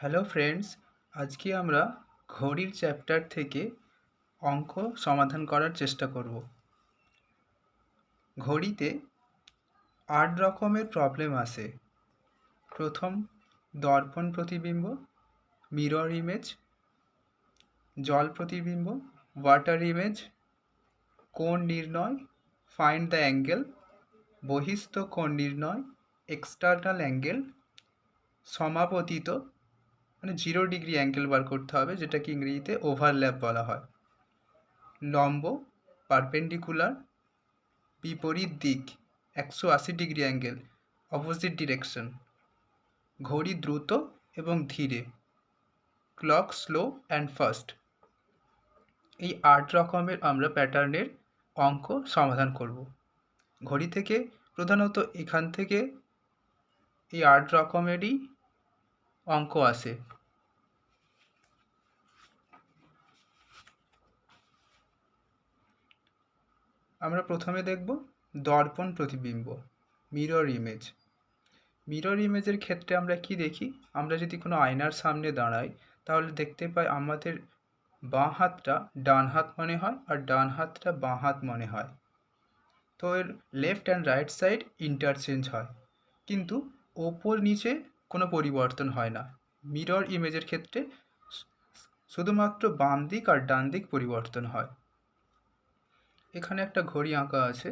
Hello friends, আজকে আমরা ঘড়ির চ্যাপ্টার থেকে অঙ্ক সমাধান করার চেষ্টা করব। ঘড়িতে 8 রকমের প্রবলেম আসে। প্রথম, দর্পণ প্রতিবিম্ব, মিরর ইমেজ, জল প্রতিবিম্ব, ওয়াটার ইমেজ, কোণ নির্ণয়, ফাইন্ড দ্য অ্যাঙ্গেল, বহিস্থ কোণ নির্ণয়, এক্সটার্নাল অ্যাঙ্গেল, সমাপতিত মানে 0 ডিগ্রি অ্যাঙ্গেল বার করতে হবে, যেটাকে ইংরেজিতে ওভারল্যাপ বলা হয়, লম্ব পারপেন্ডিকুলার, বিপরীত দিক 180 ডিগ্রি অ্যাঙ্গেল অপোজিট ডিরেকশন, ঘড়ি দ্রুত এবং ধীরে, ক্লক স্লো অ্যান্ড ফাস্ট। এই 8 রকমের আমরা প্যাটার্নের অঙ্ক সমাধান করব। ঘড়ি থেকে প্রধানত এখান থেকে এই 8 রকমেরই অঙ্ক আসে। আমরা প্রথমে দেখব দর্পণ প্রতিবিম্ব, মিরর ইমেজ। মিরর ইমেজের ক্ষেত্রে আমরা কি দেখি? আমরা যদি কোনো আয়নার সামনে দাঁড়াই তাহলে দেখতে পাই আমাদের বাঁ হাতটা ডান হাত মনে হয় আর ডান হাতটা বাঁ হাত মনে হয়। তো এর left and right side interchange হয়, কিন্তু ওপর নিচে কোনো পরিবর্তন হয় না। মিরর ইমেজের ক্ষেত্রে শুধুমাত্র বাম দিক আর ডান দিক পরিবর্তন হয়। এখানে একটা ঘড়ি আঁকা আছে,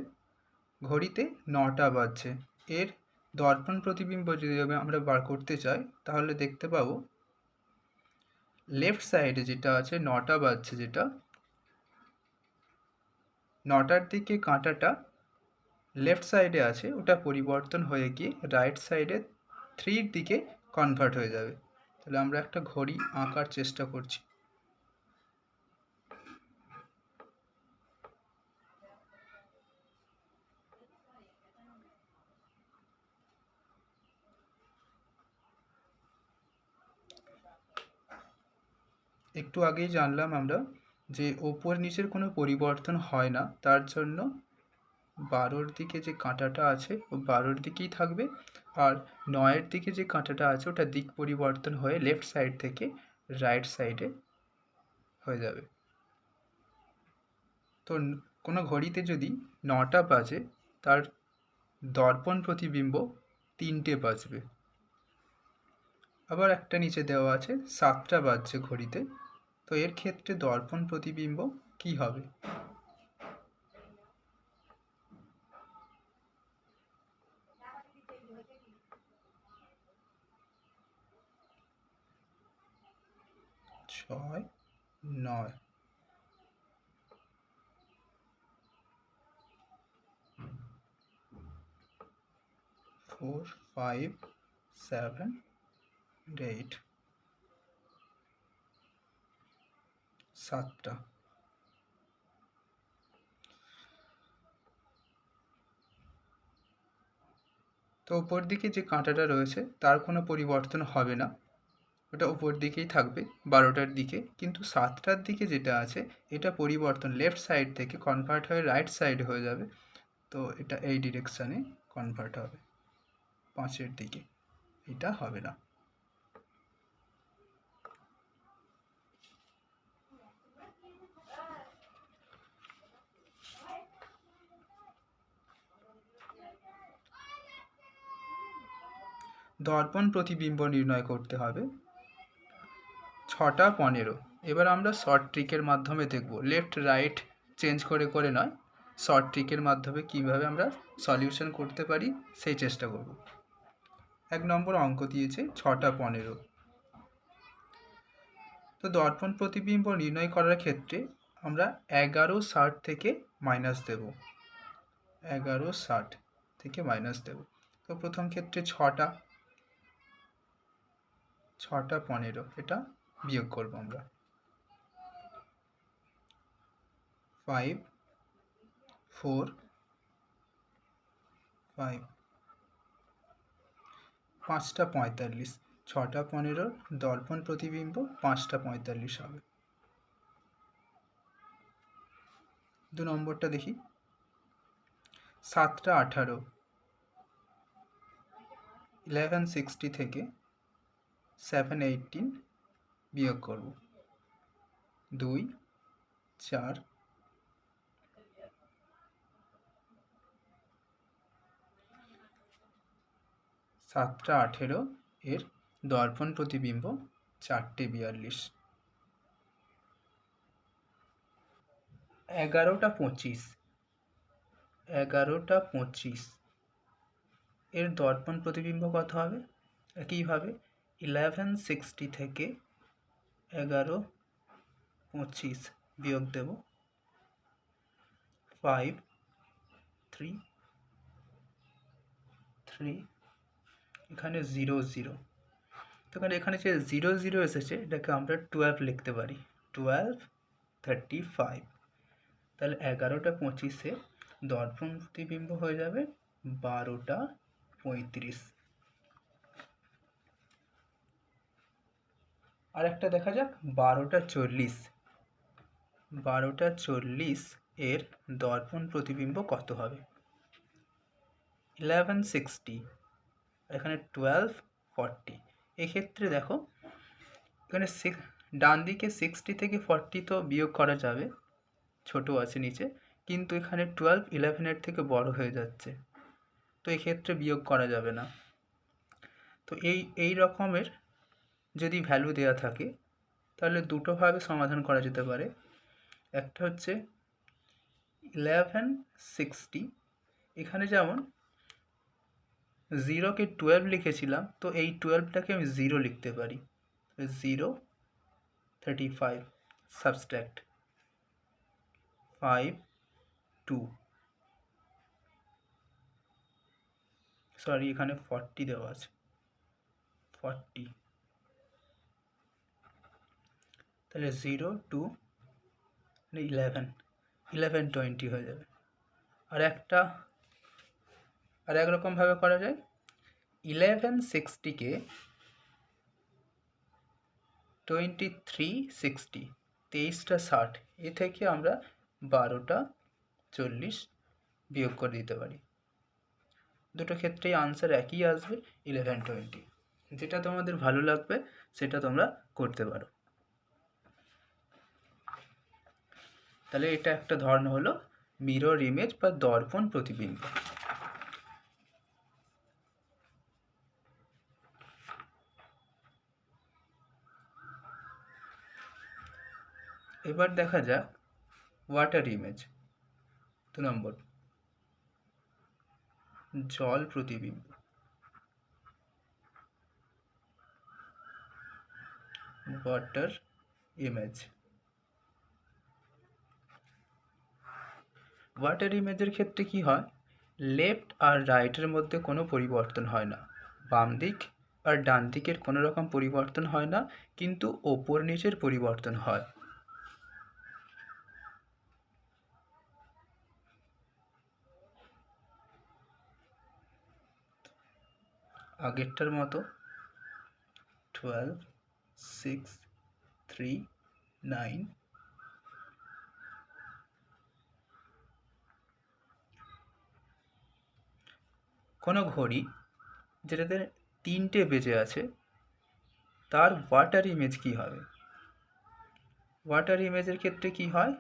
ঘড়িতে 9টা বাজছে। এর দর্পণ প্রতিবিম্ব যদি আমরা বার করতে চাই তাহলে দেখতে পাবো লেফট সাইডে যেটা আছে 9টা বাজছে, যেটা 9টার দিকে কাঁটাটা লেফট সাইডে আছে ওটা পরিবর্তন হয়ে গিয়ে রাইট সাইডে 3 দিকে কনভার্ট হয়ে যাবে। তাহলে আমরা একটা ঘড়ি আঁকার চেষ্টা করছি। একটু আগেই জানলাম আমরা যে ওপর নিচের কোনো পরিবর্তন হয় না, তার জন্য 12র দিকে যে কাঁটাটা আছে ও 12র দিকেই থাকবে, আর 9এর দিকে যে কাঁটাটা আছে ওটা দিক পরিবর্তন হয়ে লেফট সাইড থেকে রাইট সাইডে হয়ে যাবে। তো কোনো ঘড়িতে যদি 9টা বাজে তার দর্পণ প্রতিবিম্ব 3টে বাজবে। আবার একটা নিচে দেওয়া আছে 7টা বাজছে ঘড়িতে, তো এর ক্ষেত্রে দর্পণ প্রতিবিম্ব কি হবে? ছয়, 9, 4, 5, 7, 8, 7টা। তো উপর দিকে যে কাঁটাটা রয়েছে তার কোনো পরিবর্তন হবে না, ওটা উপর দিকেই থাকবে 12টার দিকে, কিন্তু 7টার দিকে যেটা আছে এটা পরিবর্তন লেফট সাইড থেকে কনভার্ট হয়ে রাইট সাইড হয়ে যাবে। তো এটা এই ডিরেকশানে কনভার্ট হবে 5এর দিকে, এটা হবে না। দর্পণ প্রতিবিম্ব নির্ণয় করতে হবে। 6টা 15। এবার আমরা শর্ট ট্রিকের মাধ্যমে দেখব, লেফট রাইট চেঞ্জ করে করে নয়, শর্ট ট্রিকের মাধ্যমে কিভাবে আমরা সলিউশন করতে পারি সেই চেষ্টা করব। 1 নম্বর অঙ্ক দিয়েছে 6টা 15। তো দর্পণ প্রতিবিম্ব নির্ণয় করার ক্ষেত্রে আমরা 11:60 থেকে মাইনাস দেব, 11:60 থেকে মাইনাস দেব। তো প্রথম ক্ষেত্রে 6টা 15, এটা বিয়োগ করব আমরা। 5, 4, 5, 5টা 45, 6টা 15 দর্পণ প্রতিবিম্ব 5টা 45 হবে। 2 নম্বরটা দেখি, 7টা 18, 1160 থেকে 718 বিয়োগ করব। 2 4 7টা 18 এর দর্পণ প্রতিবিম্ব 4টে 42। 11টা 25 এর দর্পণ প্রতিবিম্ব কত হবে? একইভাবে 1160 থেকে 1125 বিয়োগ দেব। 5 3 3 এখানে 0 0, তো এখানে যে 0 0 এসেছে এটাকে আমরা 12 লিখতে পারি। 12 35, তাহলে 11টা 25-এ দর্পণ প্রতিবিম্ব হয়ে যাবে 12টা 35। আর একটা দেখা যাক 12টা 40। 12টা 40 এর দর্পণ প্রতিবিম্ব কত হবে? 1160, এখানে 1240। এক্ষেত্রে দেখো এখানে ডান দিকে 60 থেকে 40 তো বিয়োগ করা যাবে, ছোট আছে নিচে, কিন্তু এখানে 12 11-এর থেকে বড় হয়ে যাচ্ছে, তো এক্ষেত্রে বিয়োগ করা যাবে না। তো এই রকমের যদি ভ্যালু দেওয়া থাকে তাহলে দুটোভাবে সমাধান করা যেতে পারে। একটা হচ্ছে 1160, এখানে যেমন 0কে 12 লিখেছিলাম, তো এই 12টাকে আমি 0 লিখতে পারি। 0 35 সাবস্ট্রাক্ট 5 2, সরি এখানে 40 দেওয়া আছে, 40, তাহলে 0 2 11 1120 হয়ে যাবে। আর একরকমভাবে করা যায়, 1160-কে 2360 23টা 60, এ থেকে আমরা 12টা 40 বিয়োগ করে দিতে পারি। দুটো ক্ষেত্রেই আনসার একই আসবে 1120। যেটা তোমাদের ভালো লাগবে সেটা তোমরা করতে পারো। তাহলে এটা একটা ধরন হলো মিরর ইমেজ বা দর্পণ প্রতিবিম্ব। এবার দেখা যাক ওয়াটার ইমেজ। 2 নম্বর, জল প্রতিবিম্ব। Water image. ওয়াটার ইমেজের ক্ষেত্রে কি হয়, লেফট আর রাইটের মধ্যে কোনো পরিবর্তন হয় না, বাম দিক আর ডান দিকের কোনো রকম পরিবর্তন হয় না, কিন্তু ওপর নিচের পরিবর্তন হয়। আগেরটার মতো 12 6 3 9, কোনো ঘড়ি যেটাতে 3টে বেজে আছে তার ওয়াটার ইমেজ কি হবে? ওয়াটার ইমেজের ক্ষেত্রে কি হয়,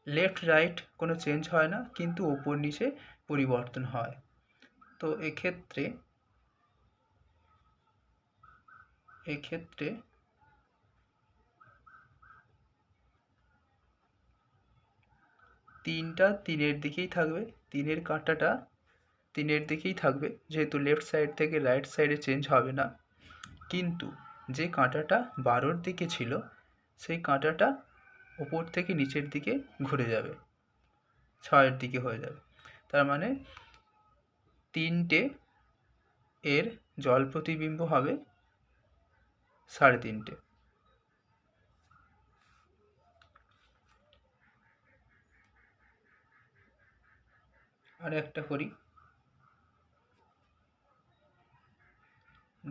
লেফট রাইট কোনো চেঞ্জ হয় না, কিন্তু ওপর নিচে পরিবর্তন হয়। তো এক্ষেত্রে 3টা 3-এর দিকেই থাকবে, 3-এর কাঁটাটা 3-এর দিকেই থাকবে, যেহেতু লেফট সাইড থেকে রাইট সাইডে চেঞ্জ হবে না। কিন্তু যে কাঁটাটা 12-র দিকে ছিল সেই কাঁটাটা ওপর থেকে নিচের দিকে ঘুরে যাবে, 6-এর দিকে হয়ে যাবে। তার মানে 3টে এর জল প্রতিবিম্ব হবে 3.5। আর একটা করি,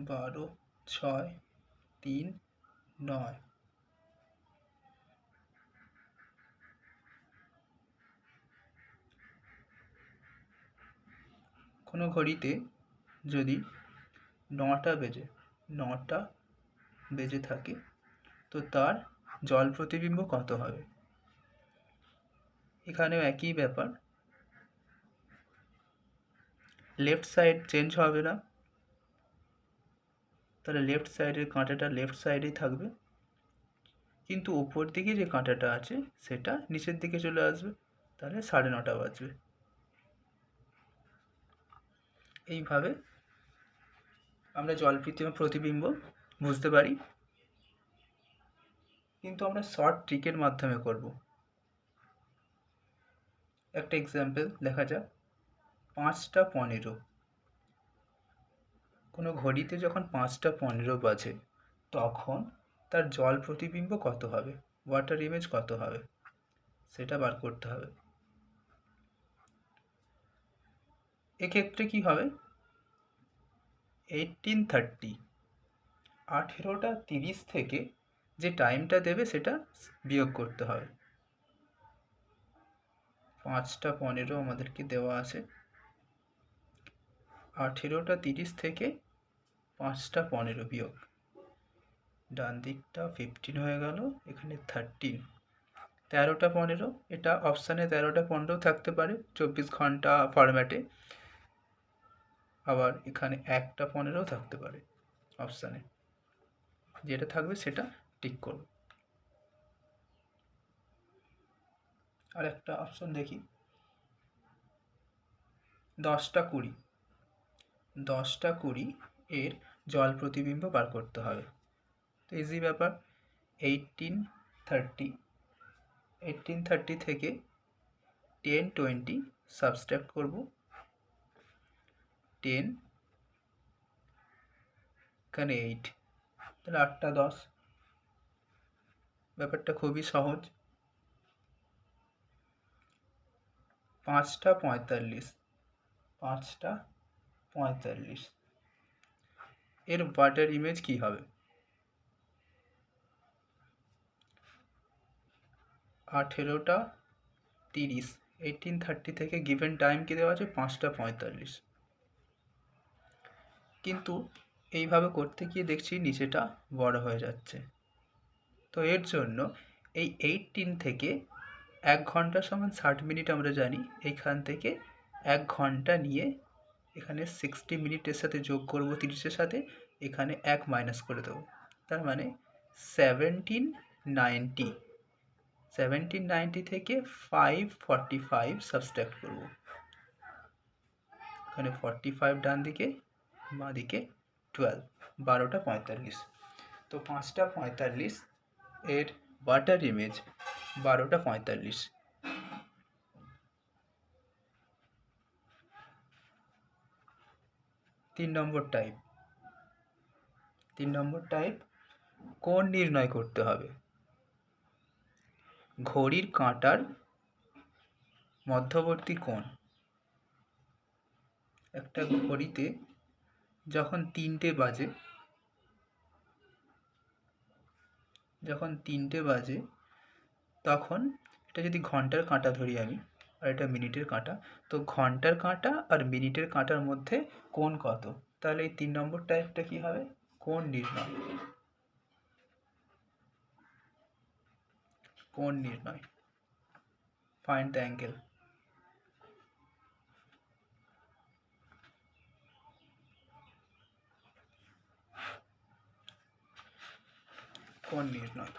12 6 3 9। কোনো ঘড়িতে যদি 9টা বেজে 9টা বেজে থাকে, তো তার জল প্রতিবিম্ব কত হবে? এখানেও একই ব্যাপার, লেফট সাইড চেঞ্জ হবে না, তাহলে লেফট সাইডের কাঁটাটা লেফট সাইডেই থাকবে, কিন্তু উপর দিকে যে কাঁটাটা আছে সেটা নিচের দিকে চলে আসবে, তাহলে 9:30 বাজবে। এইভাবে আমরা জল প্রতিবিম্ব বুঝতে পারি, কিন্তু আমরা শর্ট ট্রিকের মাধ্যমে করব। একটা এক্সাম্পল দেখা যাক, 5:15। কোনো ঘড়িতে যখন 5:15 বাজে তখন তার জল প্রতিবিম্ব কত হবে, ওয়াটার ইমেজ কত হবে, সেটা বার করতে হবে। এক্ষেত্রে কি হবে, 18:30, 18:30 থেকে যে টাইমটা দেবে সেটা বিয়োগ করতে হবে। 5:15 আমাদেরকে দেওয়া আছে, 18:30 থেকে 5:15 বিয়োগ, ডান দিকটা 15 হয়ে গেল, এখানে 13, 13:15। এটা অপশানে 13:15 থাকতে পারে 24 ঘন্টা ফরম্যাটে, আবার এখানে 1:15 থাকতে পারে অপশানে, যেটা থাকবে সেটা টিক করব। আর একটা অপশন দেখি, 10:20, 10:20 এর জল প্রতিবিম্ব বার করতে হবে। তো ইজি ব্যাপার, 18:30 থেকে 10:20 সাবস্ট্রাক্ট করব, 10, এখানে 8, তাহলে 8:10। ব্যাপারটা খুবই সহজ। 5:45, 5:45 এর ওয়াটার ইমেজ কি হবে? 18:30, 18:30 থেকে গিভেন টাইম কি দেওয়া আছে? 5:45। কিন্তু এইভাবে করতে গিয়ে দেখছি নিচেটা বড় হয়ে যাচ্ছে, তো এর জন্য এই 18 থেকে 1 ঘন্টা সমান 60 মিনিট আমরা জানি, এইখান থেকে 1 ঘন্টা নিয়ে এখানে 60 মিনিটের সাথে যোগ করব 30-এর সাথে, এখানে 1 মাইনাস করে দেবো, তার মানে 1790, 1790 থেকে 545 সাবস্ট্রাক্ট করব, এখানে 45 ডান দিকে, বাঁ দিকে 12, 12:45। তো 5:45 এর ওয়াটার ইমেজ 12:45। 3 নম্বর টাইপ, কোণ নির্ণয় করতে হবে। ঘড়ির কাঁটার মধ্যবর্তী কোণ, একটা ঘড়িতে যখন 3টে বাজে, তখন এটা যদি ঘন্টার কাঁটা ধরি আমি, আর এটা মিনিটের কাঁটা, তো ঘন্টার কাঁটা আর মিনিটের কাঁটার মধ্যে কোণ কত? তাহলে এই 3 নম্বর টাইপটা কি হবে? কোণ নির্ণয়, ফাইন্ড দ্য অ্যাঙ্গেল। কোণ নির্ণয়,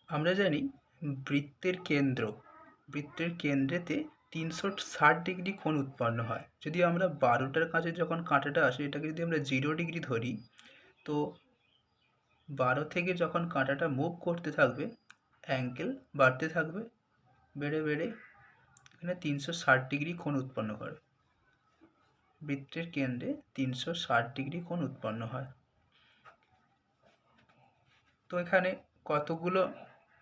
আমরা জানি বৃত্তের কেন্দ্রেতে 360 ডিগ্রি কোণ উৎপন্ন হয়। যদি আমরা 12টার কাছে যখন কাঁটাটা আসে, এটাকে যদি আমরা 0 ডিগ্রি ধরি, তো 12 থেকে যখন কাঁটাটা মুভ করতে থাকবে, অ্যাঙ্গেল বাড়তে থাকবে, বেড়ে এখানে 360 ডিগ্রি কোণ উৎপন্ন করে। বৃত্তের কেন্দ্রে 360 ডিগ্রি কোণ উৎপন্ন হয়। তো এখানে কতগুলো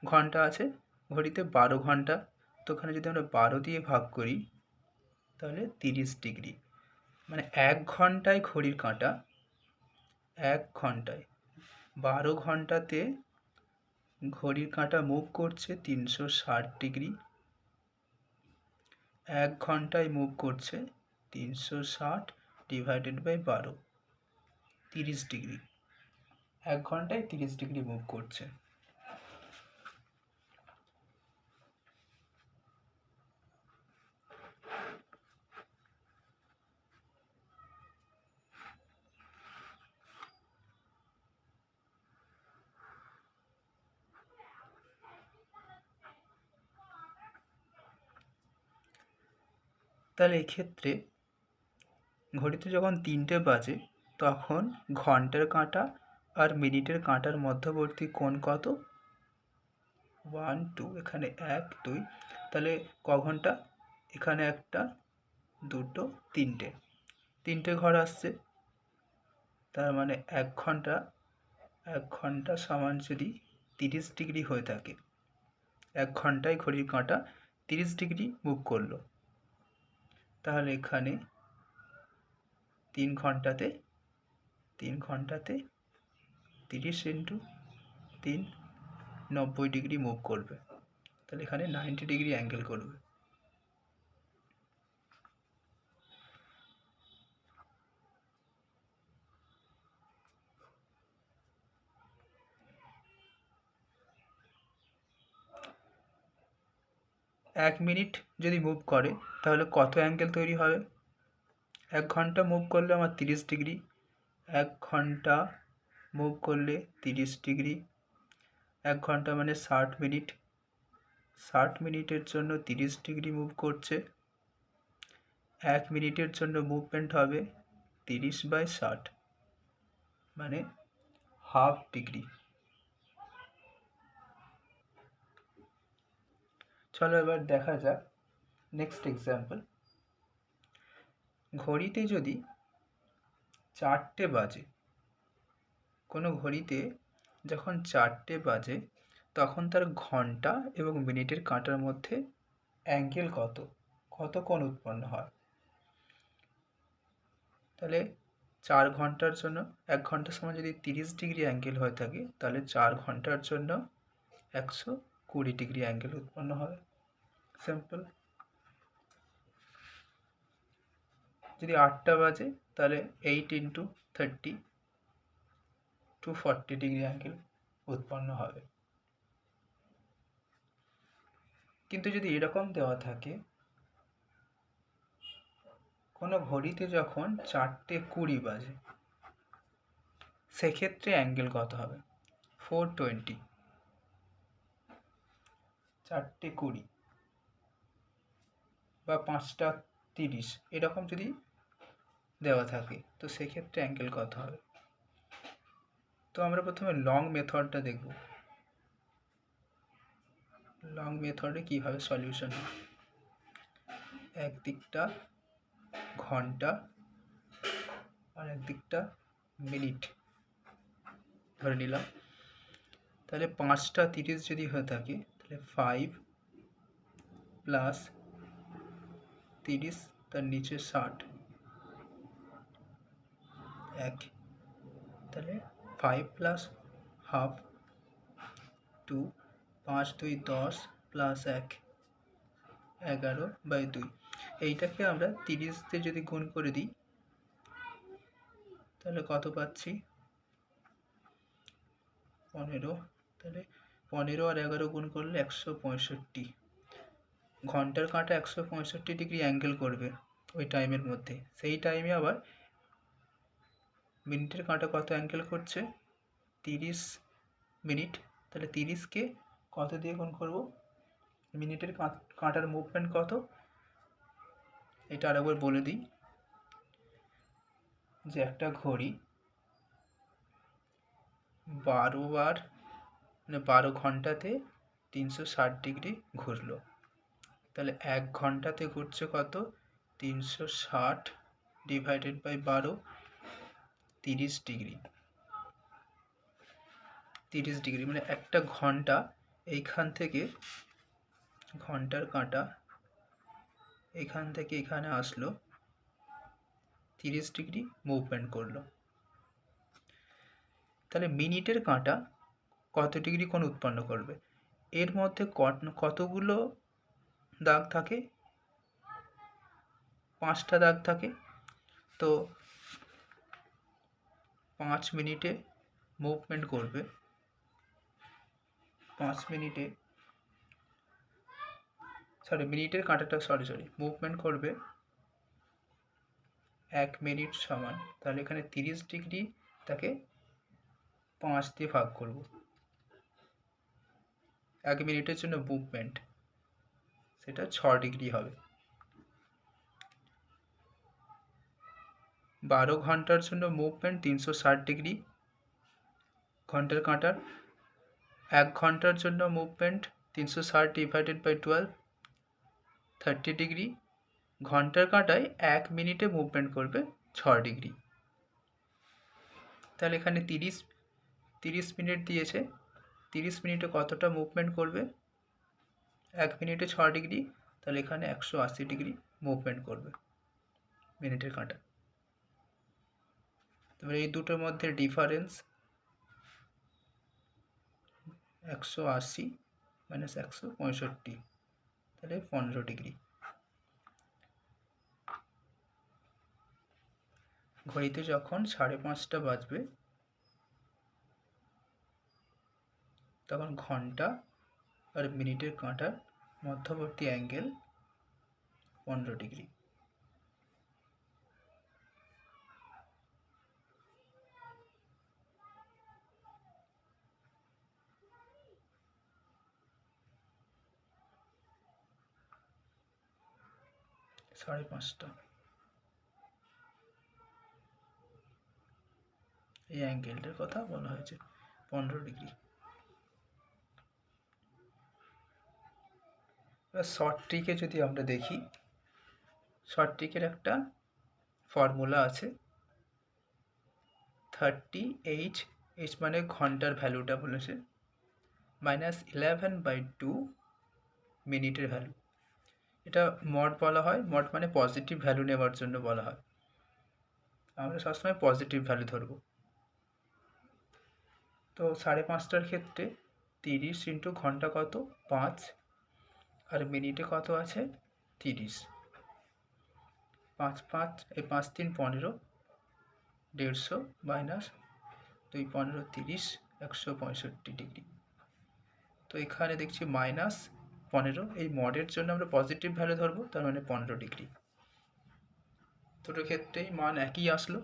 ঘন্টা আছে? ঘড়িতে 12 ঘন্টা, তো এখানে যদি আমরা 12 দিয়ে ভাগ করি তাহলে 30 ডিগ্রি, মানে 1 ঘন্টায় ঘড়ির কাঁটা 1 ঘন্টায় 12 ঘন্টাতে ঘড়ির কাঁটা মুভ করছে 360 ডিগ্রি, 1 ঘন্টায় মুভ করছে 360 ডিভাইডেড বাই 12, 30 ডিগ্রি। 1 ঘন্টায় 30 ডিগ্রি মুভ করছে। তাহলে এক্ষেত্রে ঘড়িতে যখন 3টে বাজে তখন ঘন্টার কাঁটা আর মিনিটের কাঁটার মধ্যবর্তী কোণ কত? 1 2, এখানে 1 2, তাহলে ক ঘন্টা? এখানে একটা, দুটো, তিনটে ঘর আসছে, তার মানে 1 ঘন্টা সমান যদি 30 ডিগ্রি হয়ে থাকে, 1 ঘন্টায় ঘড়ির কাঁটা 30 ডিগ্রি মুভ করলো, তাহলে এখানে 3 ঘন্টাতে 30 ইন্টু 3, 90 ডিগ্রি মুভ করবে, তাহলে এখানে 90 ডিগ্রি অ্যাঙ্গেল করবে। এক মিনিট যদি মুভ করে তাহলে কত অ্যাঙ্গেল তৈরি হবে? 1 ঘন্টা মুভ করলে আমার 30 ডিগ্রি, 1 ঘন্টা মুভ করলে 30 ডিগ্রি, 1 ঘন্টা মানে 60 মিনিট, 60 মিনিটের জন্য 30 ডিগ্রি মুভ করছে, 1 মিনিটের জন্য মুভমেন্ট হবে 30/60, মানে হাফ ডিগ্রি। চলো এবার দেখা যাক নেক্সট এক্সাম্পল। ঘড়িতে যদি 4টে বাজে, কোনো ঘড়িতে যখন 4টে বাজে তখন তার ঘন্টা এবং মিনিটের কাঁটার মধ্যে অ্যাঙ্গেল কত কোণ উৎপন্ন হয়? তাহলে 4 ঘন্টার জন্য 1 ঘন্টার সময় যদি 30 ডিগ্রি অ্যাঙ্গেল হয়ে থাকে, তাহলে 4 ঘন্টার জন্য 120 ডিগ্রি অ্যাঙ্গেল উৎপন্ন হবে। সিম্পল। যদি 8টা বাজে তাহলে 8 ইন্টু 30, 240 ডিগ্রি অ্যাঙ্গেল উৎপন্ন হবে। কিন্তু যদি এরকম দেওয়া থাকে, কোনো ঘড়িতে যখন 4:20 বাজে, সেক্ষেত্রে অ্যাঙ্গেল কত হবে? 420, 4:20 বা 5:30 এরকম যদি দেওয়া থাকে, তো সেক্ষেত্রে অ্যাঙ্গেল কত হবে? তো আমরা প্রথমে লং মেথডটা দেখব। লং মেথডে কীভাবে সলিউশন হয়। একদিকটা ঘন্টা আর একদিকটা মিনিট ধরে নিলাম, তাহলে 5:30 যদি হয়ে থাকে তাহলে 5 প্লাস 30, তার নিচে 60, এক, তাহলে 5 প্লাস হাফ 2, 5 2 10 প্লাস 1 11/2। এইটাকে আমরা 30 যদি গুণ করে দিই তাহলে কত পাচ্ছি? 15। তাহলে 15 আর 11 গুণ করলে 165। ঘন্টার কাঁটা 165 ডিগ্রি অ্যাঙ্গেল করবে ওই টাইমের মধ্যে। সেই টাইমে আবার মিনিটের কাঁটা কত অ্যাঙ্গেল করছে? 30 মিনিট। তাহলে 30কে কত দিয়ে গুণ করব? মিনিটের কাঁটার মুভমেন্ট কত? এটা আরেকবার বলে দিই যে একটা ঘড়ি 12 ঘন্টাতে 360 ডিগ্রি ঘুরলো, তাহলে 1 ঘন্টাতে ঘুরছে কত? 360 ডিভাইডেড বাই 12, 30 ডিগ্রি। 30 ডিগ্রি মানে একটা ঘন্টা এইখান থেকে, ঘন্টার কাঁটা এখান থেকে এখানে আসলো, 30 ডিগ্রি মুভমেন্ট করলো। তাহলে মিনিটের কাঁটা কত ডিগ্রি কোণ উৎপন্ন করবে? এর মধ্যে কতগুলো দাগ থাকে? 5টা দাগ থাকে। তো 5 মিনিটে মুভমেন্ট করবে, 5 মিনিটে মিনিটের কাঁটাটা মুভমেন্ট করবে 1 মিনিট সমান, তাহলে এখানে 30 ডিগ্রি তাকে 5 দিয়ে ভাগ করব। 1 মিনিটের জন্য মুভমেন্ট, সেটা 6 ডিগ্রি হবে। 12 ঘন্টার জন্য মুভমেন্ট 360 ডিগ্রি ঘন্টার কাঁটার। 1 ঘন্টার জন্য মুভমেন্ট 360 ডিভাইডেড বাই 12, 30 ডিগ্রি। ঘন্টার কাঁটায় 1 মিনিটে মুভমেন্ট করবে 6 ডিগ্রি। তাহলে এখানে 30 মিনিট দিয়েছে, 30 মিনিটে কতটা মুভমেন্ট করবে? 1 মিনিটে 6 ডিগ্রি, তাহলে এখানে 180 ডিগ্রি মুভমেন্ট করবে মিনিটের কাঁটা। তারপরে এই দুটোর মধ্যে ডিফারেন্স 180 মাইনাস 165, তাহলে 15 ডিগ্রি। ঘড়িতে যখন 5:30 বাজবে তখন ঘন্টা আর মিনিটের কাঁটার মধ্যবর্তী অ্যাঙ্গেল 15 ডিগ্রি। সাড়ে পাঁচটা, এই অ্যাঙ্গেলটার কথা বলা হয়েছে 15 ডিগ্রি। এবার শর্ট ট্রিকে যদি আমরা দেখি, শর্ট ট্রিকের একটা ফর্মুলা আছে, 30H, H মানে ঘন্টার ভ্যালুটা বলেছে, -11/2 মিনিটের ভ্যালু। এটা মড বলা হয়, মড মানে পজিটিভ ভ্যালু নেওয়ার জন্য বলা হয়। আমরা সবসময় পজিটিভ ভ্যালু ধরব। তো 5:30টার ক্ষেত্রে 30 ইন্টু ঘন্টা কত? 5, আর মিনিটে কত আছে? 30। 5 3 15, 150 মাইনাস 2 15 30, 165 ডিগ্রি। তো এখানে দেখছি -15, এই মডের জন্য আমরা পজিটিভ ভ্যালু ধরবো, তার মানে 15 ডিগ্রি। দুটো ক্ষেত্রেই মান একই আসলো।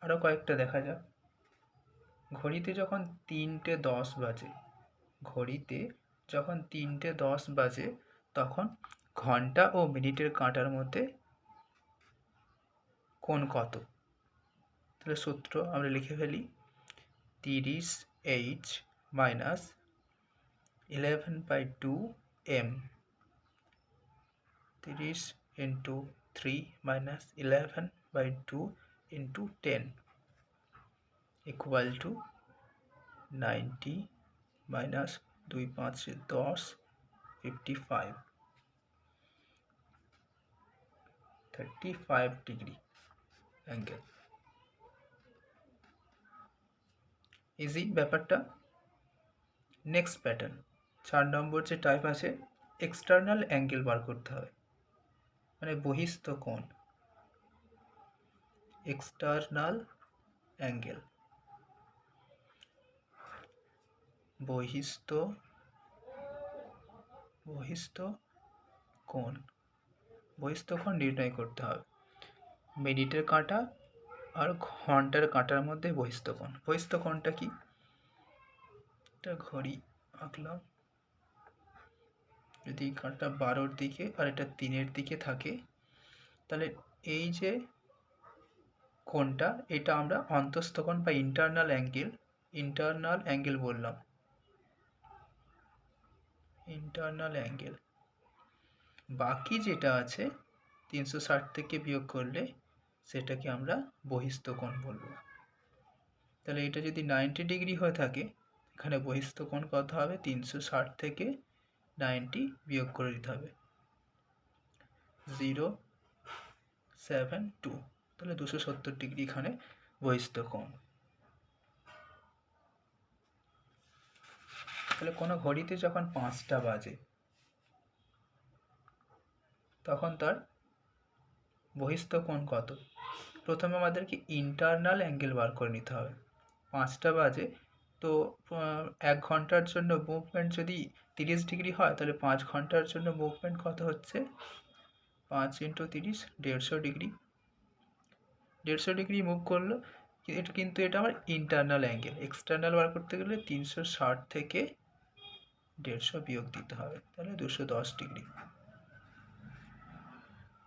আরও কয়েকটা দেখা যাক। ঘড়িতে যখন 3:10 বাজে, ঘড়িতে যখন 3:10 বাজে তখন ঘন্টা ও মিনিটের কাঁটার মধ্যে কোণ কত? তাহলে সূত্র আমরা লিখে ফেলি, 30H minus 11/2 m, 30 into 3 minus 11/2 into 10 equal to 90 minus 2 5 10, 55, 35 degree angle. Easy ব্যাপারটা। নেক্সট প্যাটার্ন, 4 নম্বর যে টাইপ আছে, এক্সটার্নাল অ্যাঙ্গেল বার করতে হবে, মানে বহিস্থ কোণ। এক্সটার্নাল অ্যাঙ্গেল, বহিস্থ কোণ, বহিস্থ কোণ নির্ণয় করতে হবে। মিনিটের কাঁটা আর ঘন্টার কাঁটার মধ্যে বহিস্থ কোণ। বহিস্থ কোণটা কি? একটা ঘড়ি আঁকলাম, যদি কাঁটা 12-র দিকে আর এটা 3-এর দিকে থাকে, তাহলে এই যে কোণটা, এটা আমরা অন্তঃস্থ কোণ বা ইন্টারনাল অ্যাঙ্গেল বললাম। Internal angle. বাকি যেটা আছে 360 থেকে বিয়োগ করলে সেটাকে আমরা বহিস্থ কোণ বলবো। তাহলে এটা যদি 90 ডিগ্রি হয়ে থাকে, এখানে বহিস্থ কোণ কত হবে? 360 থেকে 90 বিয়োগ করে দিতে হবে 072, তাহলে 270 ডিগ্রি এখানে বহিস্থ কোণ। তাহলে কোনো ঘড়িতে যখন 5টা বাজে তখন তার বহিস্থ কোণ কত? প্রথমে আমাদেরকে ইন্টারনাল অ্যাঙ্গেল বার করে নিতে হবে। 5টা বাজে, তো 1 ঘন্টার জন্য মুভমেন্ট যদি 30 ডিগ্রি হয়, তাহলে 5 ঘন্টার জন্য মুভমেন্ট কত হচ্ছে? 5 × 30, 150 ডিগ্রি। 150 ডিগ্রি মুভ করলো, কিন্তু এটা আমার ইন্টারনাল অ্যাঙ্গেল। এক্সটার্নাল বার করতে গেলে 360 থেকে 150 বিয়োগ দিতে হবে, তাহলে 210 ডিগ্রি।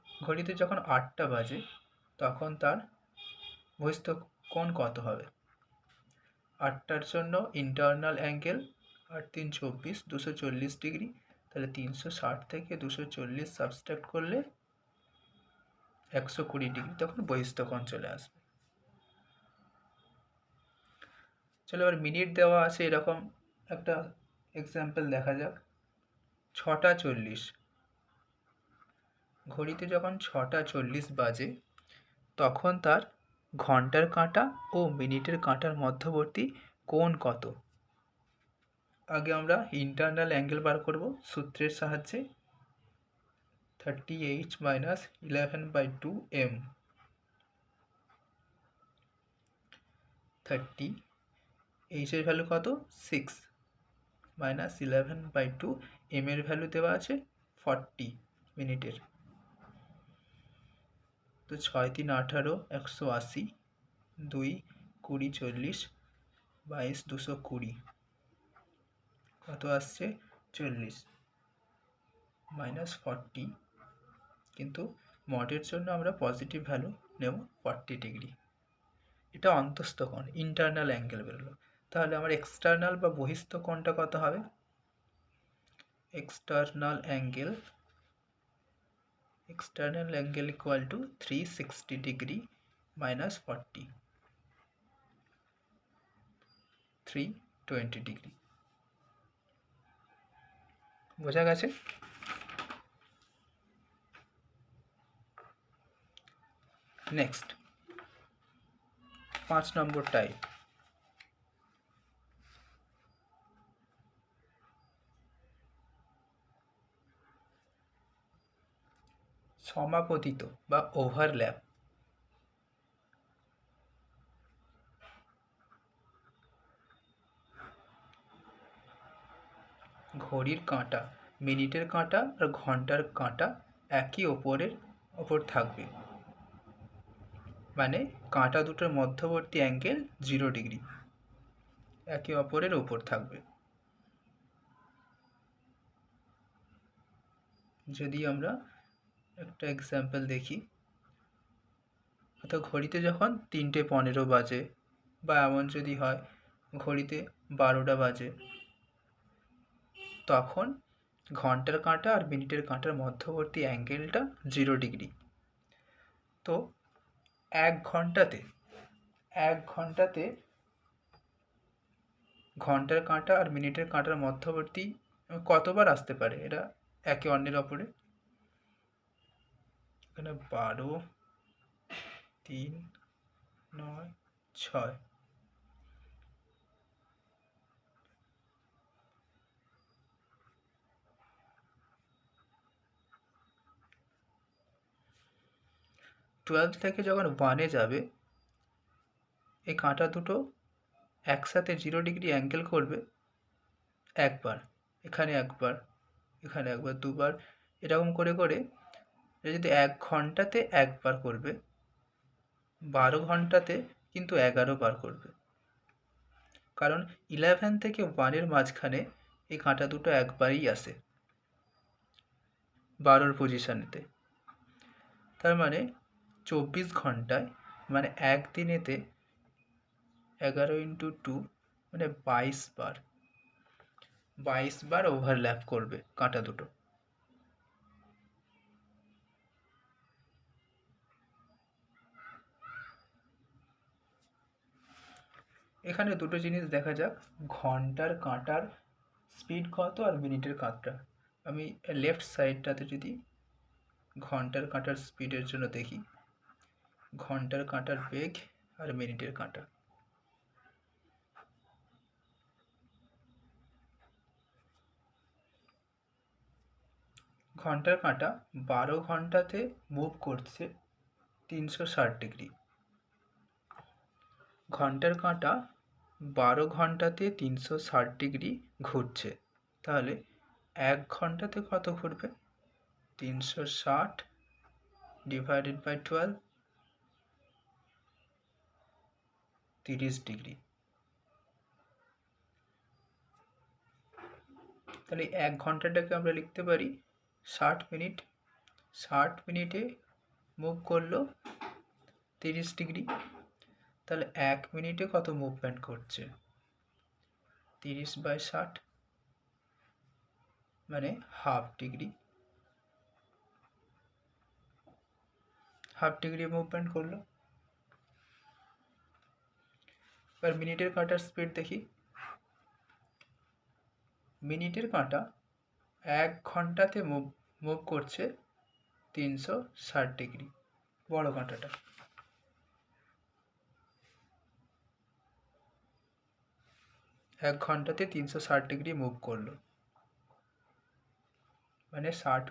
ঘড়িতে যখন 8টা বাজে তখন তার বহিস্থ কোণ কত হবে? 8টার জন্য ইন্টারনাল অ্যাঙ্গেল 8 × 3 = 24, 240 ডিগ্রি, তাহলে 360 থেকে 240 সাবস্ট্রাক্ট করলে 120 ডিগ্রি, তখন বহিস্থ কোণ চলে আসবে। চলো এবার মিনিট দেওয়া আছে, এরকম একটা এক্সাম্পল দেখা যাক। 6টা 40, ঘড়িতে যখন 6টা 40 বাজে তখন তার ঘন্টার কাঁটা ও মিনিটের কাঁটার মধ্যবর্তী কোণ কত? আগে আমরা ইন্টারনাল অ্যাঙ্গেল বার করব সূত্রের সাহায্যে। 30h - 11/2 m। 30, h এর ভ্যালু কত? 6, - 11/2, m এর ভ্যালু দেওয়া আছে 40 মিনিটের। তো 6 × 3 = 18, 180, 2 × 20 = 40, 22 220, কত আসছে? 40 - 40, কিন্তু মডের জন্য আমরা পজিটিভ ভ্যালু নেব 40 ডিগ্রি। এটা অন্তস্থ কোণ, ইন্টারনাল অ্যাঙ্গেল বেরোলো। তাহলে আমার এক্সটার্নাল বা বহিস্থ কোণটা কত হবে? External angle equal to 360 degree - 40, 320 degree. বোঝা গেছে? নেক্সট 5 নম্বর টাইপ। সমাপতিত বা ওভারল্যাপ। ঘড়ির কাঁটা, মিনিটের কাঁটা আর ঘন্টার কাঁটা একই ওপর থাকবে, মানে কাঁটা দুটোর মধ্যবর্তী অ্যাঙ্গেল 0 ডিগ্রি, একে অপরের ওপর থাকবে। যদি আমরা একটা এক্সাম্পল দেখি, অর্থাৎ ঘড়িতে যখন 3টে 15 বাজে, বা এমন যদি হয় ঘড়িতে 12টা বাজে, তখন ঘন্টার কাঁটা আর মিনিটের কাঁটার মধ্যবর্তী অ্যাঙ্গেলটা 0 ডিগ্রি। তো 1 ঘন্টাতে ঘন্টার কাঁটা আর মিনিটের কাঁটার মধ্যবর্তী কতবার আসতে পারে এরা একে অন্যের ওপরে? এখানে 12, 3, 9, 6, টুয়েলভ থেকে যখন 1-এ যাবে, এই কাঁটা দুটো একসাথে 0 ডিগ্রি অ্যাঙ্গেল করবে একবার, এখানে একবার, এখানে একবার, দুবার, এরকম করে করে যদি 1 ঘন্টাতে একবার করবে, 12 ঘন্টাতে কিন্তু 11 বার করবে। কারণ 11 থেকে 1-এর মাঝখানে এই কাঁটা দুটো একবারই আসে 12-র পজিশনেতে। তার মানে 24 ঘন্টায়, মানে একদিনেতে 11 × 2, মানে 22 বার, 22 বার ওভারল্যাপ করবে কাঁটা দুটো। এখানে দুটো জিনিস দেখা যাক, ঘন্টার কাঁটার স্পিড কত আর মিনিটের কাঁটার আমি লেফট সাইডটাতে যদি ঘন্টার কাঁটার স্পিডের জন্য দেখি, ঘন্টার কাঁটার বেগ আর মিনিটের কাঁটা। ঘন্টার কাঁটা 12 ঘন্টাতে মুভ করছে 360 ডিগ্রি। ঘন্টার কাঁটা 12 ঘন্টাতে 360 ডিগ্রি ঘুরছে, তাহলে 1 ঘন্টাতে কত ঘুরবে? 360 ডিভাইডেড বাই 12, 30 ডিগ্রি। তাহলে 1 ঘন্টাটাকে আমরা লিখতে পারি 60 মিনিট। 60 মিনিটে মুভ করলো 30 ডিগ্রি, তাহলে 1 মিনিটে কত মুভমেন্ট করছে? 30/60 মানে half degree. Half degree movement করলো। এবার মিনিটের কাঁটার স্পিড দেখি। মিনিটের কাঁটা 1 ঘন্টাতে মুভ করছে 360 ডিগ্রি, বড় কাঁটাটা। এক ঘন্টাতে 360 ডিগ্রি মুভ করলো, মানে 60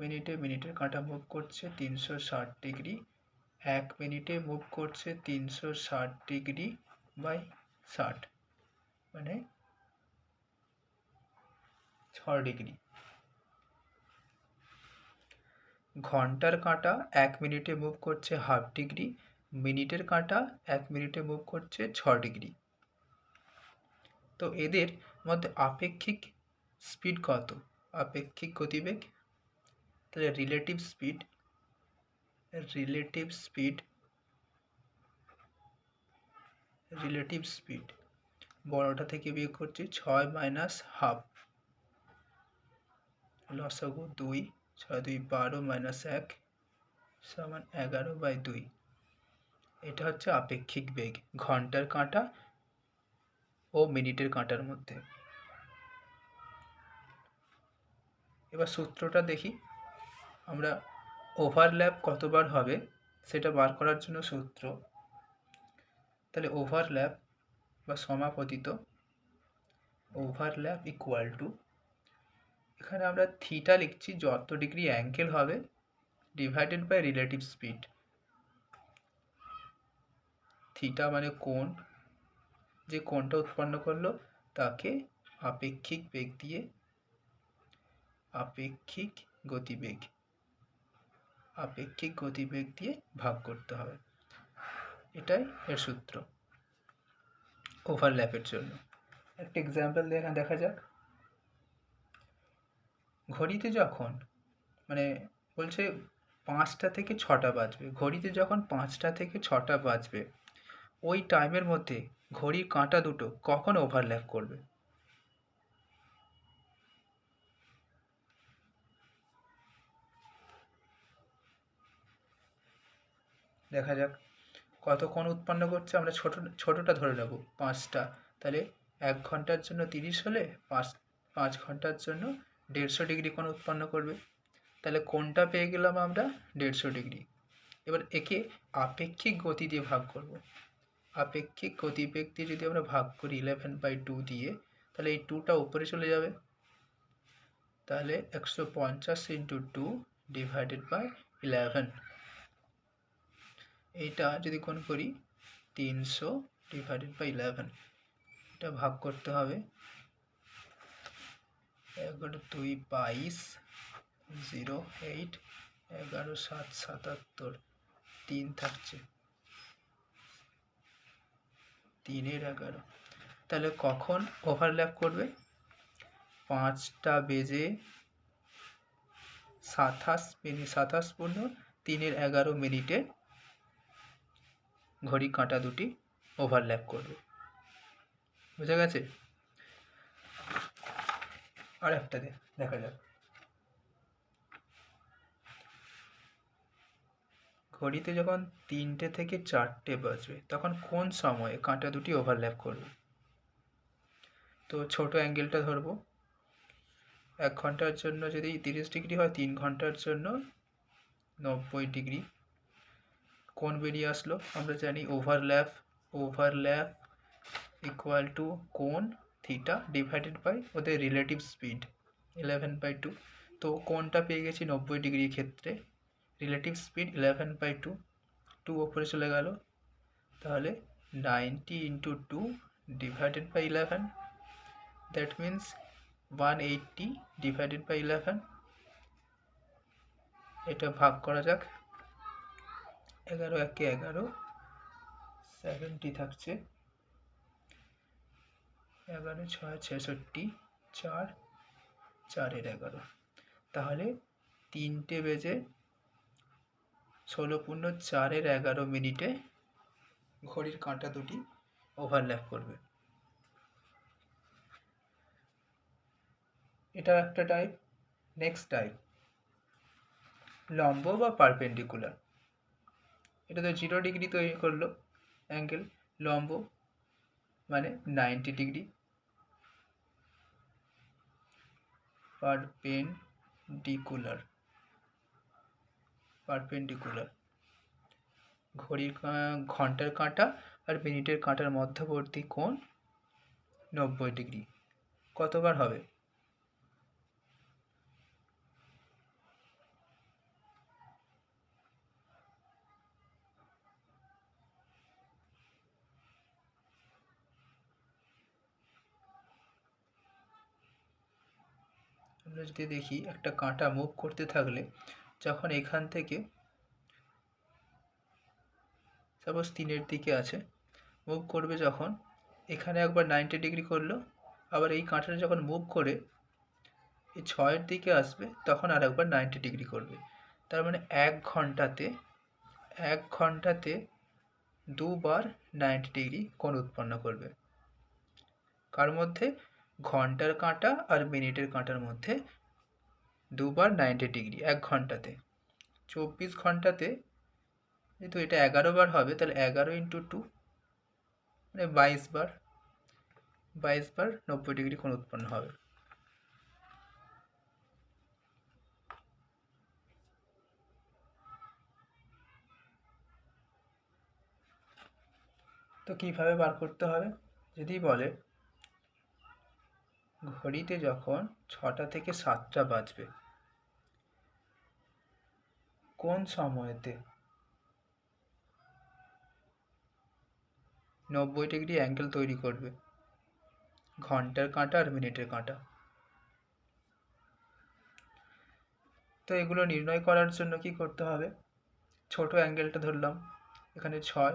মিনিটে মিনিটের কাঁটা মুভ করছে 360 ডিগ্রি। 1 মিনিটে মুভ করছে 360 ডিগ্রি বাই 60, মানে 6 ডিগ্রি। ঘন্টার কাঁটা 1 মিনিটে মুভ করছে হাফ ডিগ্রি, মিনিটের কাঁটা 1 মিনিটে মুভ করছে 6 ডিগ্রি। তো এদের মধ্যে আপেক্ষিক স্পিড কত? আপেক্ষিক গতিবেগ, তাহলে রিলেটিভ স্পিড বড়টা থেকে বিয়োগ করছি 6 মাইনাস হাফ, লসাগু 2, 6 2 12 মাইনাস 1 সমান 11/2। এটা হচ্ছে আপেক্ষিক বেগ ঘন্টার কাঁটা ও মিনিটের কাঁটার মধ্যে। এবার সূত্রটা দেখি আমরা। ওভারল্যাপ কতবার হবে সেটা বার করার জন্য সূত্র, তাহলে ওভারল্যাপ বা সমাপতিত, ওভারল্যাপ ইকুয়াল টু, এখানে আমরা থিটা লিখছি যত ডিগ্রি অ্যাঙ্গেল হবে divided by relative speed. Theta মানে কোণ, যে কোণটা উৎপন্ন করলো তাকে আপেক্ষিক গতিবেগ দিয়ে ভাগ করতে হবে। এটাই এর সূত্র ওভারল্যাপের জন্য। একটা এক্সাম্পল দেখা যাক। ঘড়িতে যখন বলছে 5টা থেকে 6টা বাজবে, ঘড়িতে যখন 5টা থেকে 6টা বাজবে ওই টাইমের মধ্যে ঘড়ির কাঁটা দুটো কখন ওভারল্যাপ করবে? দেখা যাক কতক্ষণ উৎপন্ন করছে। আমরা ছোটটা ধরে নেব 5টা, তাহলে 1 ঘন্টার জন্য 30 হলে 5 ঘন্টার জন্য 150 ডিগ্রি কোণ উৎপন্ন করবে। তাহলে কোণটা পেয়ে গেলাম আমরা 150 ডিগ্রি। এবার একে আপেক্ষিক গতি দিয়ে ভাগ করব। আপেক্ষিক গতিবেগ দিয়ে যদি আমরা ভাগ করি 11/2 দিয়ে, তাহলে এই 2টা উপরে চলে যাবে, তাহলে 150 × 2 ডিভাইডেড বাই 11। এইটা যদি কোণ করি 300 ডিভাইডেড বাই 11, এটা ভাগ করতে হবে। 11 2 22, 0 8, 11 7 77, 3 থাকছে, 3 × 11। তাহলে কখন ওভারল্যাপ করবে? 5টা বেজে 27 পূর্ণ 3 × 11 মিনিটে ঘড়ি কাঁটা দুটি ওভারল্যাপ করবে। বুঝা গেছে? আর একটা দেখা যাক। ঘড়িতে যখন 3টে থেকে 4টে বাজবে তখন কোন সময়ে কাঁটা দুটি ওভারল্যাপ করবে? তো ছোট অ্যাঙ্গেলটা ধরবো, 1 ঘন্টার জন্য যদি 30 ডিগ্রি হয়, 3 ঘন্টার জন্য 90 ডিগ্রি কোণ বেরিয়ে আসলো। আমরা জানি ওভারল্যাপ ইকুয়াল টু কোণ থিটা ডিভাইডেড বাই ওদের রিলেটিভ স্পিড 11/2। তো কোণটা পেয়ে গেছি 90 ডিগ্রির ক্ষেত্রে, রিলেটিভ স্পিড 11/2, 2 ওপরে চলে গেল, তাহলে 90 into 2 divided by 11, that means 180 divided by 11। এটা ভাগ করা যাক, 11 একে 11, 70 থাকছে, 11 6 66, 4 4 11। তাহলে 3টে বেজে 16:4 মিনিটে ঘড়ির কাঁটা দুটি ওভারল্যাপ করবে। এটা একটা টাইপ। নেক্সট টাইপ লম্ব বা পারপেন্ডিকুলার। এটা তো 0 ডিগ্রি তৈরি করলো অ্যাঙ্গেল, লম্ব মানে 90 ডিগ্রি, পারপেন্ডিকুলার ঘড়ির ঘন্টার কাঁটা আর মিনিটের কাঁটার মধ্যবর্তী কোণ 90 ডিগ্রি। কতবার হবে? আমরা যদি দেখি একটা কাঁটা মুভ করতে থাকলে, যখন এখান থেকে সাপোজ 3-এর দিকে আছে, মুভ করবে যখন, এখানে একবার 90 ডিগ্রি করলো, আবার এই কাঁটাটা যখন মুভ করে এই 6-এর দিকে আসবে তখন আর একবার 90 ডিগ্রি করবে। তার মানে 1 ঘন্টাতে দুবার 90 ডিগ্রি কোণ উৎপন্ন করবে। কার মধ্যে? ঘন্টার কাঁটা আর মিনিটের কাঁটার মধ্যে দুবার 90 ডিগ্রি 1 ঘন্টাতে। 24 ঘন্টাতে যেহেতু এটা 11 বার হবে, তাহলে 11 ইন্টু 2 মানে 22 বার 90 ডিগ্রি কোণ উৎপন্ন হবে। তো কিভাবে বার করতে হবে? যদি বলে ঘড়িতে যখন 6টা থেকে 7টা বাজবে, কোন সময়েতে 90 ডিগ্রি অ্যাঙ্গেল তৈরি করবে ঘন্টার কাঁটা আর মিনিটের কাঁটা। তো এগুলো নির্ণয় করার জন্য কি করতে হবে? ছোট অ্যাঙ্গেলটা ধরলাম, এখানে 6,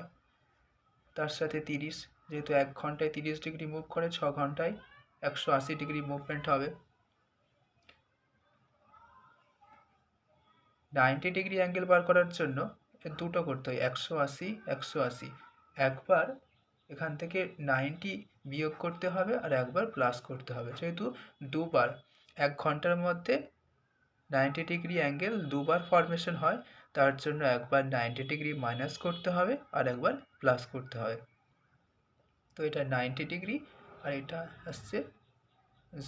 তার সাথে 30, যেহেতু 1 ঘন্টায় 30 ডিগ্রি মুভ করে, 6 ঘন্টায় 180 ডিগ্রি মুভমেন্ট হবে। 90 ডিগ্রি অ্যাঙ্গেল বার করার জন্য দুটো করতে হয়, 180 180। একবার এখান থেকে 90 বিয়োগ করতে হবে আর একবার প্লাস করতে হবে, যেহেতু দুবার 1 ঘন্টার মধ্যে 90 ডিগ্রি অ্যাঙ্গেল দুবার ফরমেশন হয়, তার জন্য একবার 90 ডিগ্রি মাইনাস করতে হবে আর একবার প্লাস করতে হবে। তো এটা 90 ডিগ্রি আর এটা আসছে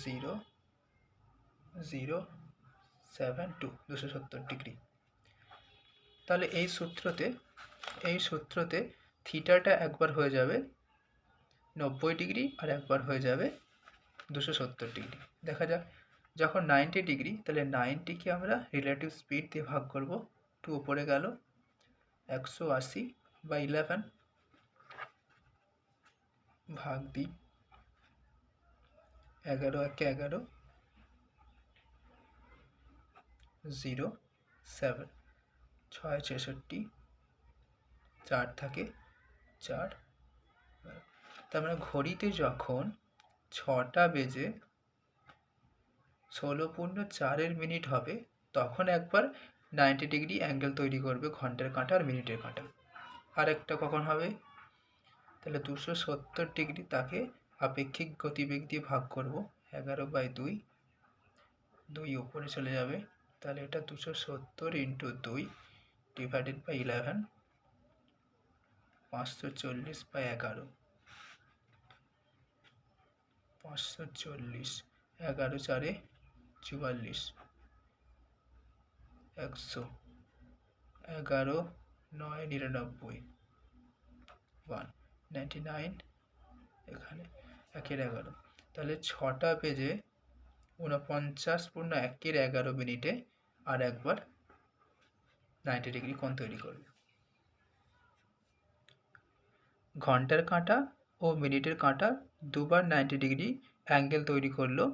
0.072 270 ডিগ্রি। তাহলে এই সূত্রতে থিটাটা একবার হয়ে যাবে 90 ডিগ্রি আর একবার হয়ে যাবে 270 ডিগ্রি। দেখা যাক, যখন 90 ডিগ্রি, তাহলে 90কে আমরা রিলেটিভ স্পিড দিয়ে ভাগ করব, 2 উপরে গেল, 180/11 ভাগ দিই, 11 একে 11, 0 7 6 66, 4 থাকে 4। তার মানে ঘড়িতে যখন 6টা বেজে 16.4 মিনিট হবে, তখন একবার 90 ডিগ্রি অ্যাঙ্গেল তৈরি করবে ঘন্টার কাঁটা আর মিনিটের কাঁটা। আর একটা কখন হবে? তাহলে 270 ডিগ্রি, তাকে আপেক্ষিক গতিবেগ দিয়ে ভাগ করব, 11/2, 2 উপরে চলে যাবে, তাহলে এটা 270 ইন্টু 2 ডিভাইডেড বাই 11, 540/11, 540, 11 4 44, 100, 11, 9, 99, 199, এখানে 1-11, তাহলে 6টা বেজে 49.1 আর একবার 90 ডিগ্রি কোণ তৈরি করবে। ঘন্টার কাঁটা ও মিনিটের কাঁটা দুবার 90 ডিগ্রি অ্যাঙ্গেল তৈরি করলো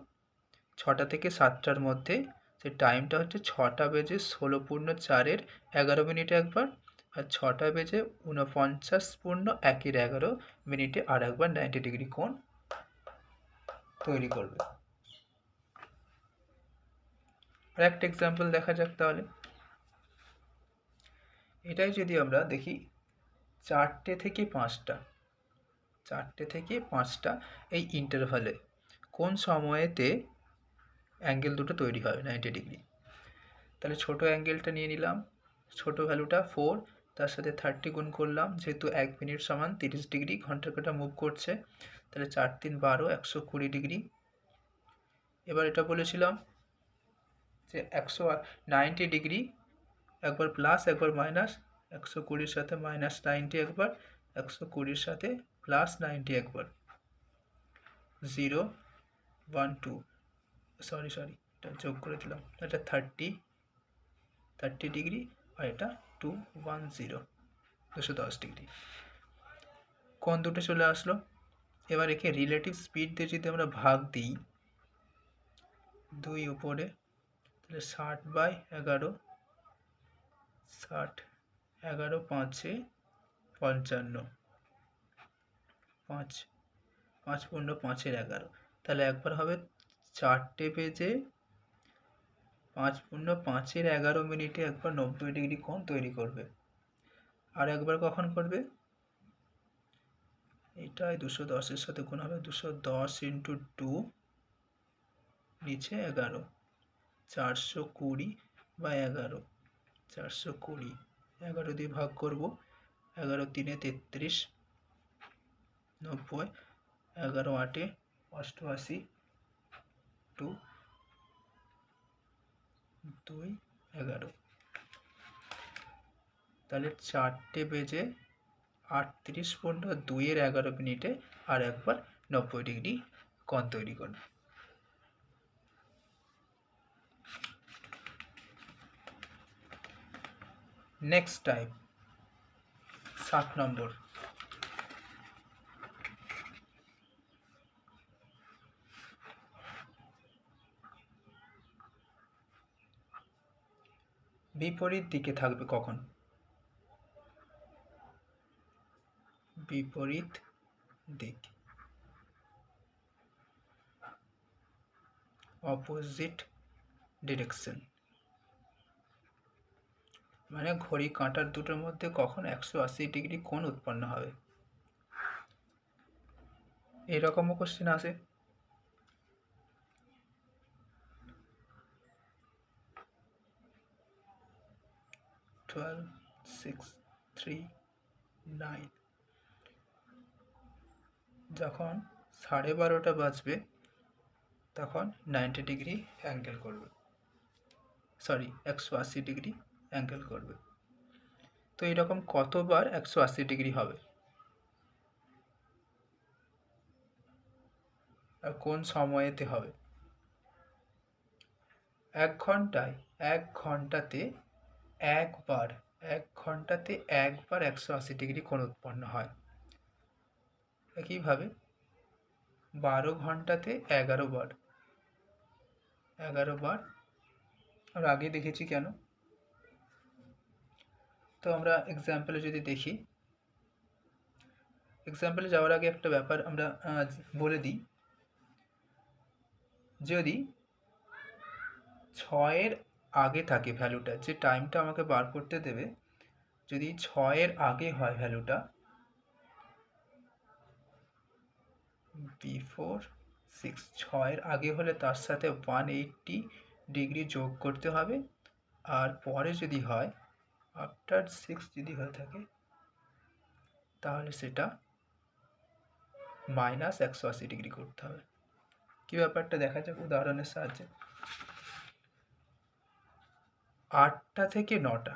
6টা থেকে 7টার মধ্যে। সে টাইমটা হচ্ছে 6টা বেজে 16.4 একবার, আর 6টা বেজে 49.1 আর একবার 90 ডিগ্রি কোণ তৈরি করবে। আর একটা এক্সাম্পল দেখা যাক তাহলে। এটাই যদি আমরা দেখি 4টে থেকে 5টা এই ইন্টারভালে কোন সময়েতে অ্যাঙ্গেল দুটো তৈরি হয় 90 ডিগ্রি। তাহলে ছোট অ্যাঙ্গেলটা নিয়ে নিলাম, ছোট ভ্যালুটা 4, তার সাথে 30 গুণ করলাম, যেহেতু 1 মিনিট সমান 30 ডিগ্রি, ঘন্টার কাঁটা মুভ করছে, তাহলে 4 3 12, 120 ডিগ্রি। এবার এটা বলেছিলাম যে 190 ডিগ্রি একবার প্লাস একবার মাইনাস, 120 সাথে -90 একবার, 120 সাথে +90 একবার, 0 1 2, সরি এটা যোগ করে দিলাম, এটা 30 ডিগ্রি, আর এটা 210, 210 ডিগ্রি। কোণ দুটো চলে আসলো। এবার একে রিলেটিভ স্পিড দিয়ে যদি আমরা ভাগ দিই 2 উপরে, তাহলে 60/11, 60, 11 5-এ 55, 5 5 পূর্ণ 5-এর 11, তাহলে একবার হবে 4টে বেজে 5 পূর্ণ 5-এর 11 একবার 90 ডিগ্রি কোণ তৈরি করবে। আর একবার কখন করবে? এটাই 210-এর সাথে গুণ হবে, 210 × 2, নিচে 11, 420/11, 420, 11 দিয়ে ভাগ করব, 11 3-এ 33, 90, 11 8-এ 88, 2 2 11, তাহলে 4টে বেজে 38 পূর্ণ 2-এর 11 আর একবার 90 ডিগ্রি কোণ তৈরি করবে। নেক্সট টাইপ 7 নম্বর। বিপরীত দিকে থাকবে কখন? বিপরীত দিক, অপোজিট ডিরেকশন, মানে ঘড়ি কাঁটার দুটোর মধ্যে কখন 180 ডিগ্রি কোণ উৎপন্ন হবে। এরকমও কোশ্চেন আসে। যখন 12:30 বাজবে তখন 90 ডিগ্রি অ্যাঙ্গেল করবে, 180 ডিগ্রি অ্যাঙ্গেল করবে। তো এরকম কতবার 180 ডিগ্রি হবে আর কোন সময়েতে হবে? 1 ঘন্টাতে একবার 180 ডিগ্রি কোণ উৎপন্ন হয়। একইভাবে 12 ঘন্টাতে 11 বার, আর আগে দেখেছি কেন। তো আমরা এক্সাম্পলে যদি দেখি, এক্সাম্পলে যাওয়ার আগে একটা ব্যাপার আমরা বলে দিই। যদি 6-এর আগে থাকে ভ্যালুটা, যে টাইমটা আমাকে বার করতে দেবে, যদি 6-এর আগে হয় ভ্যালুটা, বিফোর 6, 6-এর আগে হলে তার সাথে 180 ডিগ্রি যোগ করতে হবে, আর পরে যদি হয় আফটার 6 যদি হয়ে থাকে তাহলে সেটা -180 ডিগ্রি করতে হবে। কি ব্যাপারটা দেখা যাক উদাহরণের সাহায্যে। 8টা থেকে 9টা,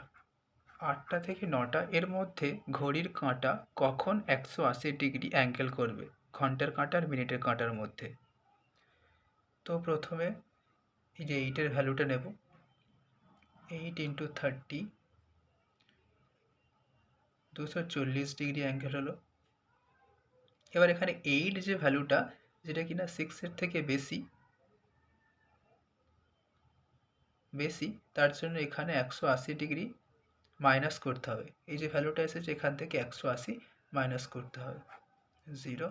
8টা থেকে 9টা এর মধ্যে ঘড়ির কাঁটা কখন 180 ডিগ্রি অ্যাঙ্গেল করবে ঘন্টার কাঁটা আর মিনিটের কাঁটার মধ্যে। তো প্রথমে এই যে 8-এর ভ্যালুটা নেব, 8 ইন্টু 30, 240 ডিগ্রি অ্যাঙ্গেল হলো। এবার এখানে 8 যে ভ্যালুটা, যেটা কিনা 6-এর থেকে বেশি, তার জন্য এখানে 180 ডিগ্রি মাইনাস করতে হবে। এই যে ভ্যালুটা এসেছে এখান থেকে 180 মাইনাস করতে হবে, 0,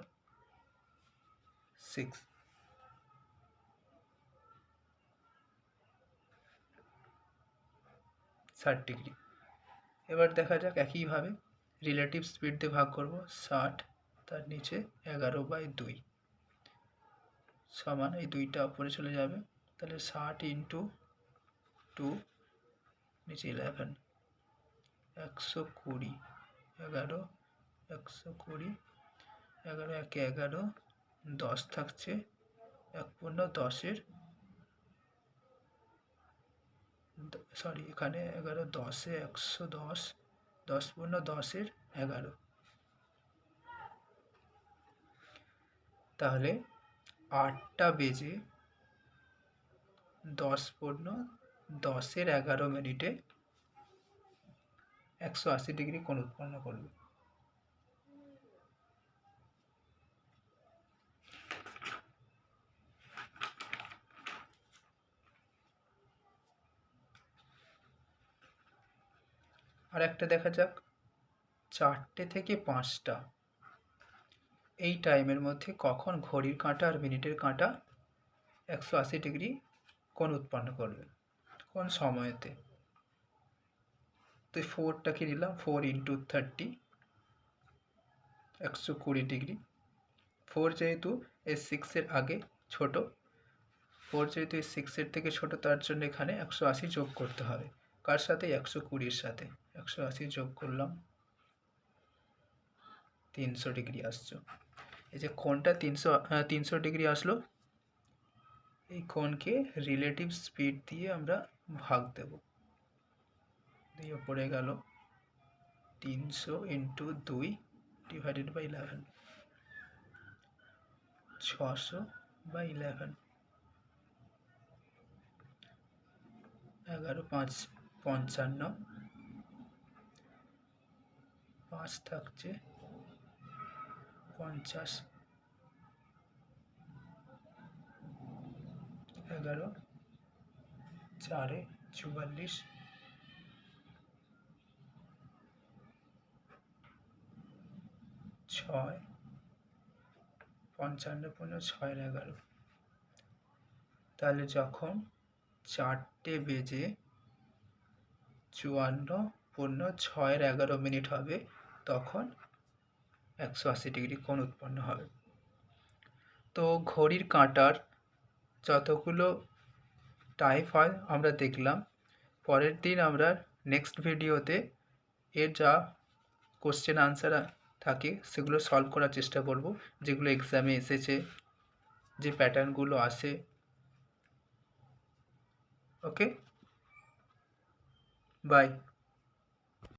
6। ডিগ্রি। এবার দেখা যাক একইভাবে রিলেটিভ স্পিড দিয়ে ভাগ করব, 60 তার নিচে 11/2 সমান, এই 2টা উপরে চলে যাবে, তাহলে 60 ইন্টু 2 নিচে 11, 120, 11, 120, 11 একে 11, 10 থাকছে, 1 পূর্ণ 10-এর, সরি এখানে 11 10-এ 110, 10 পূর্ণ 10-এর 11, তাহলে 8টা বেজে 10 পূর্ণ 10-এর 11 মিনিটে 180 ডিগ্রি কোণ উৎপন্ন করবে। আর একটা দেখা যাক, 4টে থেকে 5টা এই টাইমের মধ্যে কখন ঘড়ির কাঁটা আর মিনিটের কাঁটা 180 ডিগ্রি কোণ উৎপন্ন করবে, কোন সময়েতে। তো 4টাকে নিলাম, 4 ইন্টু 30, 120 ডিগ্রি। 4 যেহেতু এই 6-এর আগে ছোট, 4 যেহেতু এই 6-এর থেকে ছোট, তার জন্য এখানে 180 যোগ করতে হবে। কার সাথে? 120-এর সাথে। 180 যোগ করলাম, 300 ডিগ্রি আসছে। এই যে কোণটা 300 ডিগ্রি আসলো, এই কোণকে রিলেটিভ স্পিড দিয়ে আমরা ভাগ দেব, দিয়ে পড়ে গেল 300 ইন্টু 2 ডিভাইডেড বাই 11, 600/11, 11 5 55, 5 থাকছে 50, 11 4-এ 44, 6, 55 পূর্ণ 6-এর 11। তাহলে যখন 4টে বেজে 54 পূর্ণ 6-এর 11 মিনিট হবে, তখন 180 ডিগ্রি কোণ উৎপন্ন হবে। তো ঘড়ির কাঁটার যতগুলো টাইপ হয় আমরা দেখলাম। পরের দিন আমরা নেক্সট ভিডিওতে এর যা কোশ্চেন আনসার থাকে সেগুলো সলভ করার চেষ্টা করব, যেগুলো এক্সামে এসেছে, যে প্যাটার্নগুলো আসে। ওকে, বাই।